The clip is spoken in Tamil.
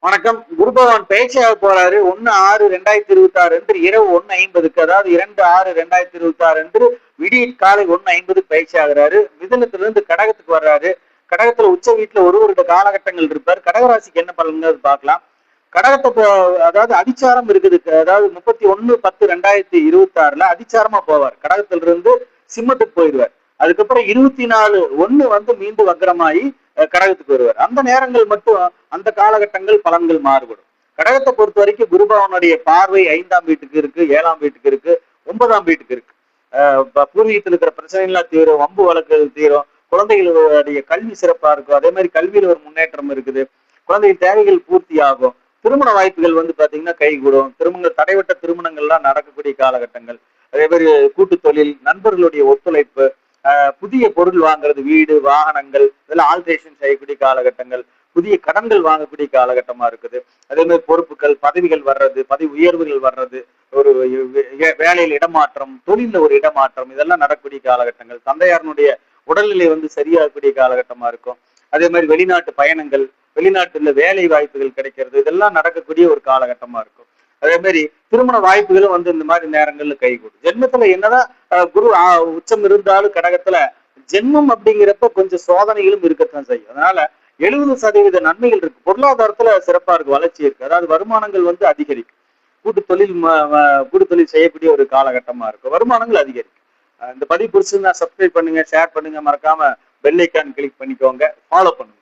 வணக்கம். குரு பகவான் பேச்சையாக போறாரு 1/6/2026 அன்று இரவு 1:50, அதாவது 2/6/2026 அன்று விடிய காலை 1:50 பயிற்சி ஆகிறாரு. மிதுனத்திலிருந்து கடகத்துக்கு வர்றாரு. கடகத்துல உச்ச வீட்டுல ஒரு வருட காலகட்டங்கள் இருப்பார். கடகராசிக்கு என்ன பலன்கள் பார்க்கலாம். கடகத்தை அதாவது அதிச்சாரம் இருக்குது. அதாவது 31/10/2026 அதிச்சாரமா போவார். கடகத்திலிருந்து சிம்மத்துக்கு போயிடுவார். அதுக்கப்புறம் 24/1 வந்து மீண்டும் வக்ரமாயி கடகத்துக்கு வருவார். அந்த நேரங்கள் மட்டும் அந்த காலகட்டங்கள் பலன்கள் மாறுபடும். கடகத்தை பொறுத்த வரைக்கும் குருபவனுடைய பார்வை 5ஆம் வீட்டுக்கு இருக்கு, 7ஆம் வீட்டுக்கு இருக்கு, 9ஆம் வீட்டுக்கு இருக்கு. பூர்வீகத்தில் இருக்கிற பிரச்சனைகள்லாம் தீரும், வம்பு வழக்குகள் தீரும், குழந்தைகளுடைய கல்வி சிறப்பா இருக்கும். அதே மாதிரி கல்வியில ஒரு முன்னேற்றம் இருக்குது. குழந்தைகள் தேவைகள் பூர்த்தி ஆகும். திருமண வாய்ப்புகள் வந்து பாத்தீங்கன்னா கைகூடும். தடைவட்ட திருமணங்கள்லாம் நடக்கக்கூடிய காலகட்டங்கள். அதே மாதிரி கூட்டு தொழில், நண்பர்களுடைய ஒத்துழைப்பு, புதிய பொருள் வாங்குறது, வீடு வாகனங்கள் இதெல்லாம் ஆல்ட்ரேஷன் செய்யக்கூடிய காலகட்டங்கள், புதிய கடன்கள் வாங்கக்கூடிய காலகட்டமா இருக்குது. அதே மாதிரி பொறுப்புகள், பதவிகள் வர்றது, பதவி உயர்வுகள் வர்றது, ஒரு வேலையில் இடமாற்றம், தொழில ஒரு இடமாற்றம், இதெல்லாம் நடக்கக்கூடிய காலகட்டங்கள். தந்தையாரனுடைய உடல்நிலை வந்து சரியாகக்கூடிய காலகட்டமா இருக்கும். அதே மாதிரி வெளிநாட்டு பயணங்கள், வெளிநாட்டுல வேலை வாய்ப்புகள் கிடைக்கிறது, இதெல்லாம் நடக்கக்கூடிய ஒரு காலகட்டமா இருக்கும். அதே மாதிரி திருமண வாய்ப்புகளும் வந்து இந்த மாதிரி நேரங்கள்ல கைகூடும். ஜென்மத்துல என்னதான் குரு உச்சம் இருந்தாலும் கடகத்துல ஜென்மம் அப்படிங்கிறப்ப கொஞ்சம் சோதனைகளும் இருக்கத்தான் செய்யும். அதனால 70% நன்மைகள் இருக்கு. பொருளாதாரத்துல சிறப்பா இருக்கு, வளர்ச்சி இருக்கு. அதாவது வருமானங்கள் வந்து அதிகரிக்கும். கூட்டு தொழில் செய்யக்கூடிய ஒரு காலகட்டமா இருக்கும். வருமானங்கள் அதிகரிக்கும். இந்த பதிவு பிடிச்சிருந்தா சப்ஸ்கிரைப் பண்ணுங்க, ஷேர் பண்ணுங்க, மறக்காம பெல் ஐக்கான் கிளிக் பண்ணிக்கோங்க, ஃபாலோ பண்ணுங்க.